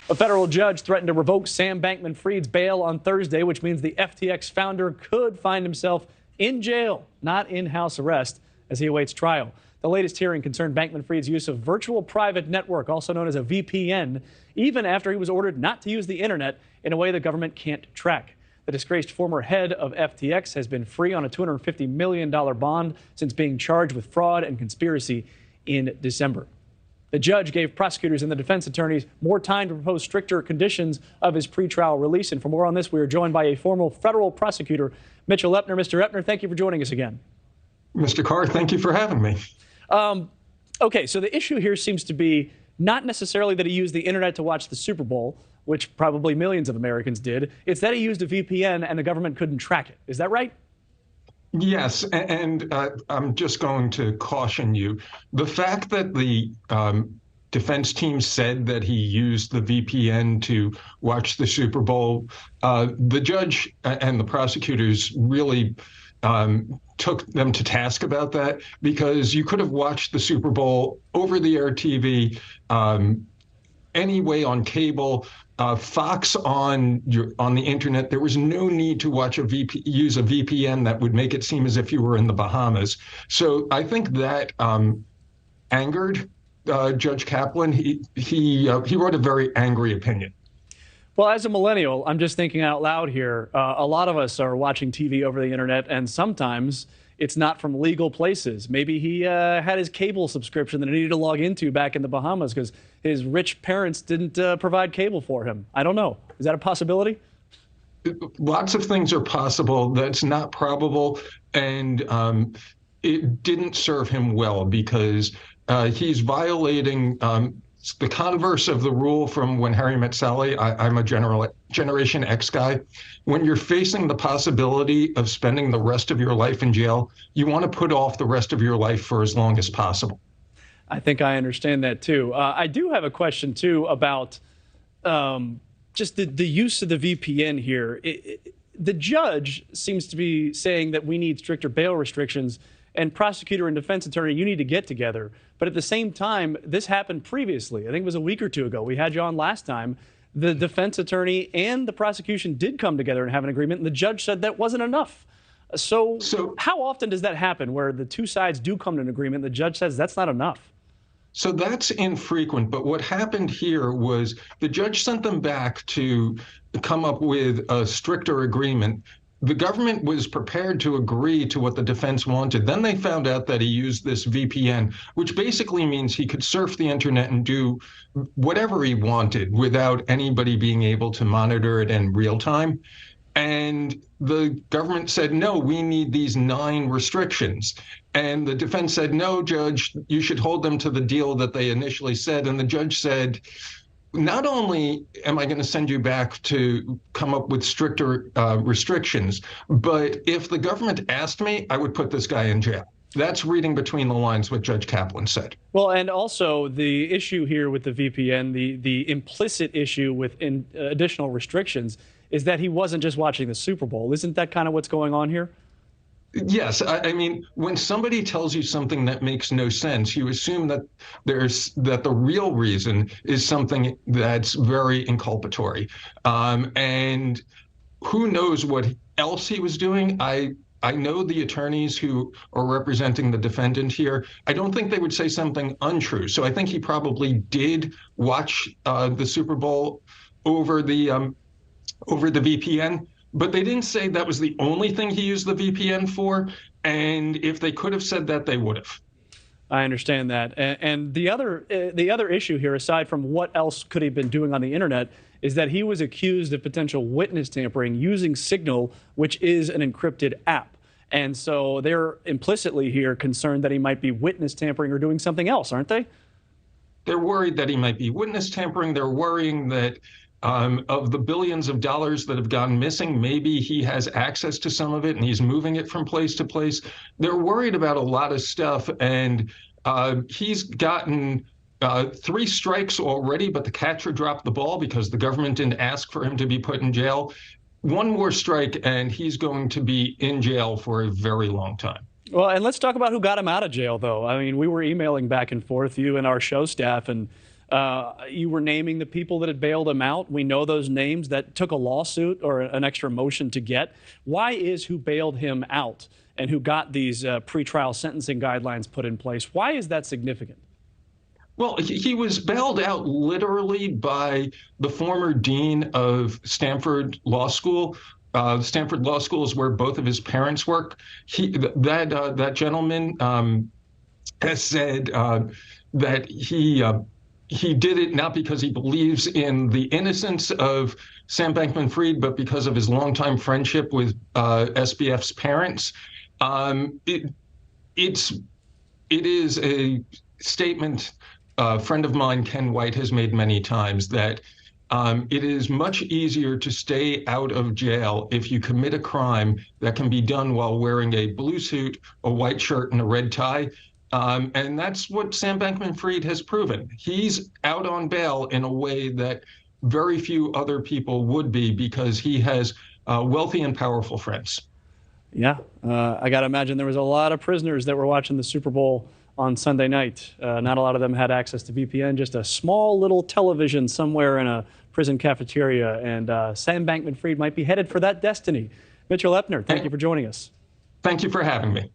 A federal judge threatened to revoke Sam Bankman-Fried's bail on Thursday, which means the FTX founder could find himself in jail, not in house arrest, as he awaits trial. The latest hearing concerned Bankman-Fried's use of virtual private network, also known as a VPN, even after he was ordered not to use the internet in a way the government can't track. The disgraced former head of FTX has been free on a $250 million bond since being charged with fraud and conspiracy in December. The judge gave prosecutors and the defense attorneys more time to propose stricter conditions of his pretrial release. And for more on this, we are joined by a former federal prosecutor, Mitchell Epner. Mr. Epner, thank you for joining us again. Mr. Carr, thank you for having me. Okay, so the issue here seems to be not necessarily that he used the internet to watch the Super Bowl, which probably millions of Americans did. It's that he used a VPN and the government couldn't track it. Is that right? Yes, and I'm just going to caution you. The fact that the defense team said that he used the VPN to watch the Super Bowl, the judge and the prosecutors really took them to task about that, because you could have watched the Super Bowl over-the-air TV, anyway on cable, Fox on the internet. There was no need to use a VPN that would make it seem as if you were in the Bahamas. So I think that angered Judge Kaplan. He wrote a very angry opinion. Well, as a millennial, I'm just thinking out loud here. A lot of us are watching TV over the internet, and sometimes it's not from legal places. Maybe he had his cable subscription that he needed to log into back in the Bahamas because his rich parents didn't provide cable for him. I don't know. Is that a possibility? Lots of things are possible. That's not probable. And it didn't serve him well, because he's violating the converse of the rule from When Harry Met Sally. I'm a Generation X guy. When you're facing the possibility of spending the rest of your life in jail, you want to put off the rest of your life for as long as possible. I think I understand that, too. I do have a question, too, about just the use of the VPN here. The judge seems to be saying that we need stricter bail restrictions, and prosecutor and defense attorney, you need to get together. But at the same time, this happened previously. I think it was a week or two ago. We had you on last time. The defense attorney and the prosecution did come together and have an agreement, and the judge said that wasn't enough. So how often does that happen, where the two sides do come to an agreement, and the judge says that's not enough? So that's infrequent. But what happened here was the judge sent them back to come up with a stricter agreement. The government was prepared to agree to what the defense wanted. Then they found out that he used this VPN, which basically means he could surf the internet and do whatever he wanted without anybody being able to monitor it in real time. And the government said, no, we need these 9 restrictions. And the defense said, no, Judge, you should hold them to the deal that they initially said. And the judge said, not only am I going to send you back to come up with stricter restrictions, but if the government asked me, I would put this guy in jail. That's reading between the lines what Judge Kaplan said. Well, and also the issue here with the VPN, the implicit issue with additional restrictions, is that he wasn't just watching the Super Bowl. Isn't that kind of what's going on here? Yes. I mean, when somebody tells you something that makes no sense, you assume that the real reason is something that's very inculpatory. And who knows what else he was doing? I know the attorneys who are representing the defendant here. I don't think they would say something untrue. So I think he probably did watch the Super Bowl over the VPN. But they didn't say that was the only thing he used the VPN for. And if they could have said that, they would have. I understand that. And the other issue here, aside from what else could he have been doing on the internet, is that he was accused of potential witness tampering using Signal, which is an encrypted app. And so they're implicitly here concerned that he might be witness tampering or doing something else, aren't they? They're worried that he might be witness tampering. They're worrying that of the billions of dollars that have gone missing, maybe he has access to some of it and he's moving it from place to place. They're worried about a lot of stuff, and he's gotten 3 strikes already, but the catcher dropped the ball because the government didn't ask for him to be put in jail. 1 more strike and he's going to be in jail for a very long time. Well, and let's talk about who got him out of jail, though. I mean, we were emailing back and forth, you and our show staff, and You were naming the people that had bailed him out. We know those names that took a lawsuit or an extra motion to get. Why is who bailed him out and who got these pretrial sentencing guidelines put in place, why is that significant? Well, he was bailed out literally by the former dean of Stanford Law School. Stanford Law School is where both of his parents work. That gentleman has said that he did it not because he believes in the innocence of Sam Bankman-Fried, but because of his longtime friendship with SBF's parents. It is a statement a friend of mine, Ken White, has made many times, that it is much easier to stay out of jail if you commit a crime that can be done while wearing a blue suit, a white shirt, and a red tie. And that's what Sam Bankman-Fried has proven. He's out on bail in a way that very few other people would be because he has wealthy and powerful friends. Yeah, I got to imagine there was a lot of prisoners that were watching the Super Bowl on Sunday night. Not a lot of them had access to VPN, just a small little television somewhere in a prison cafeteria. And Sam Bankman-Fried might be headed for that destiny. Mitchell Epner, thank you for joining us. Thank you for having me.